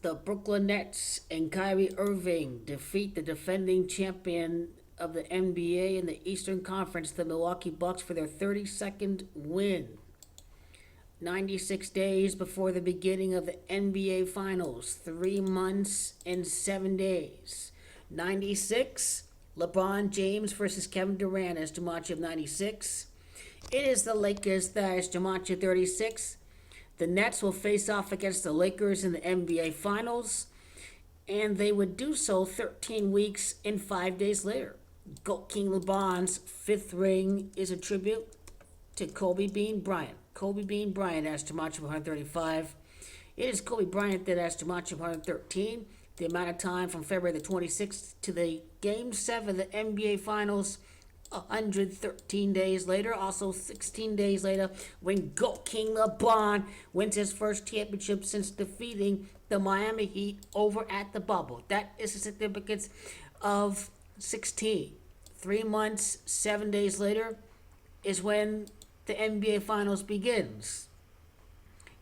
The Brooklyn Nets and Kyrie Irving defeat the defending champion of the NBA in the Eastern Conference, the Milwaukee Bucks, for their 32nd win. 96 days before the beginning of the NBA Finals, 3 months and 7 days. 96, LeBron James versus Kevin Durant as Jumanji of 96. It is the Lakers that is Jumanji of 36. The Nets will face off against the Lakers in the NBA Finals, and they would do so 13 weeks and 5 days later. GOAT King LeBron's 5th ring is a tribute to Kobe Bean Bryant. Kobe Bean Bryant as Jumanji of 135. It is Kobe Bryant that has Jumanji of 113. The amount of time from February the 26th to the Game 7 of the NBA Finals, 113 days later, also 16 days later, when GOAT King LeBron wins his first championship since defeating the Miami Heat over at the bubble. That is the significance of 16. 3 months, 7 days later is when the NBA Finals begins.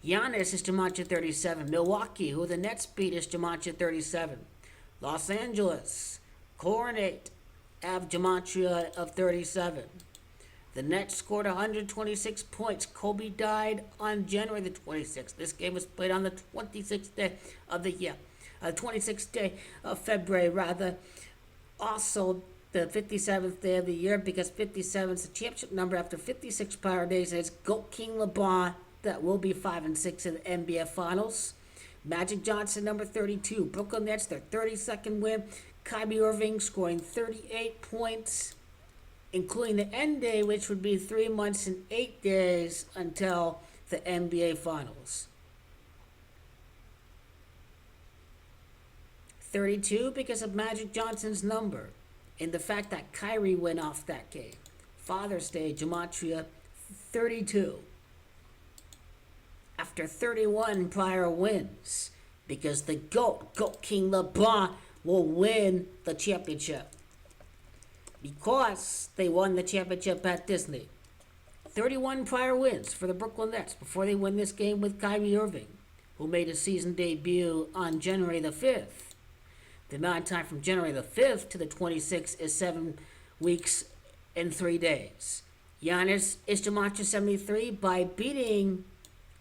Giannis is Jumanji 37. Milwaukee, who the Nets beat, is Jumanji 37. Los Angeles, Coronate, have Gematria of 37. The Nets scored 126 points. Kobe died on January the 26th. This game was played on the 26th day of the year. 26th day of February, rather. Also, the 57th day of the year, because 57 is the championship number after 56 prior days. And it's GOAT King LeBron that will be 5-6 in the NBA Finals. Magic Johnson, number 32. Brooklyn Nets, their 32nd win. Kyrie Irving scoring 38 points, including the end day, which would be 3 months and 8 days until the NBA Finals. 32 because of Magic Johnson's number and the fact that Kyrie went off that game. Father's Day, Gematria 32. After 31 prior wins, because the GOAT King LeBron, will win the championship. Because they won the championship at Disney. 31 prior wins for the Brooklyn Nets before they win this game with Kyrie Irving, who made his season debut on January the 5th. The amount of time from January the 5th to the 26th is 7 weeks and 3 days. Giannis is Jumanji 73 by beating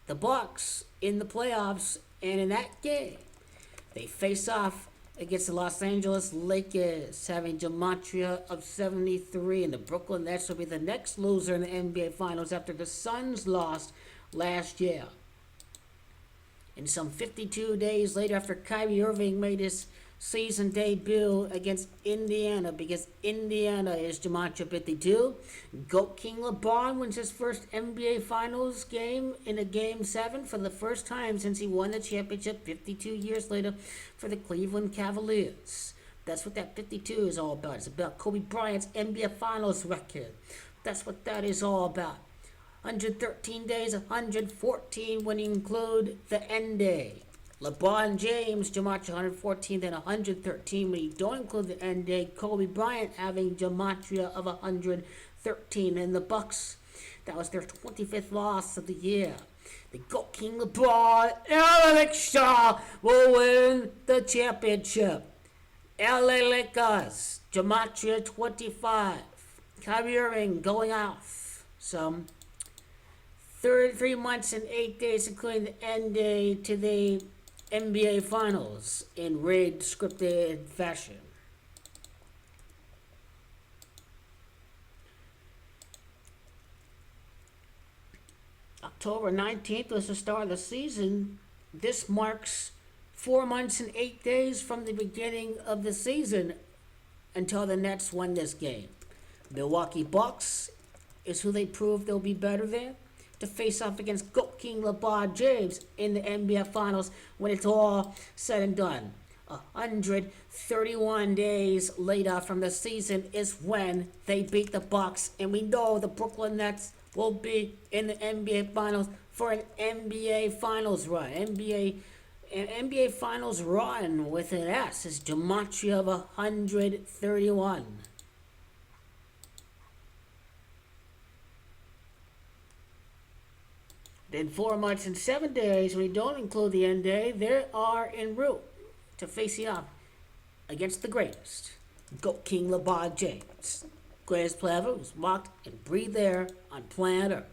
the Bucks in the playoffs, and in that game, they face off against the Los Angeles Lakers, having Gematria of 73, and the Brooklyn Nets will be the next loser in the NBA Finals after the Suns lost last year. And some 52 days later, after Kyrie Irving made his season debut against Indiana, because Indiana is Gematria 52. GOAT King LeBron wins his first NBA Finals game in a Game 7 for the first time since he won the championship 52 years later for the Cleveland Cavaliers. That's what that 52 is all about. It's about Kobe Bryant's NBA Finals record. That's what that is all about. 113 days, 114 when you include the end day. LeBron James, Gematria 114, then 113 when you don't include the end day. Kobe Bryant having Gematria of 113. And the Bucks, that was their 25th loss of the year. The GOAT King LeBron, Alex Shaw will win the championship. LA Lakers, Gematria 25. Kyrie Irving going off. Some 33 months and 8 days, including the end day, to the NBA Finals in raid scripted fashion. October 19th was the start of the season. This marks 4 months and 8 days from the beginning of the season until the Nets won this game. Milwaukee Bucks is who they proved they'll be better than, to face off against GOAT King LeBron James in the NBA Finals when it's all said and done. 131 days later from the season is when they beat the Bucks, and we know the Brooklyn Nets will be in the NBA Finals for an NBA Finals run. NBA Finals run with an S is Gematria of 131. In 4 months and 7 days, when you don't include the end day, they are en route to facing off against the greatest, GOAT King LeBron James. Greatest player ever who's walked and breathed there on planet Earth.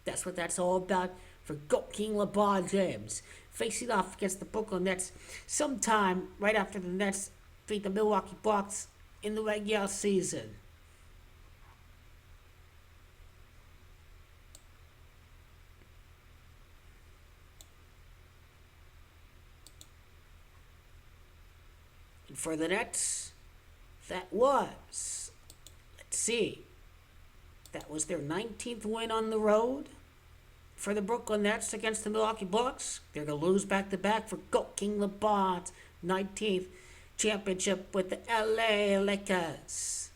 That's what that's all about for GOAT King LeBron James. Facing off against the Brooklyn Nets sometime right after the Nets beat the Milwaukee Bucks in the regular season. And for the Nets, that was, let's see, that was their 19th win on the road for the Brooklyn Nets against the Milwaukee Bucks. They're going to lose back-to-back for GOAT King LeBron's 19th championship with the LA Lakers.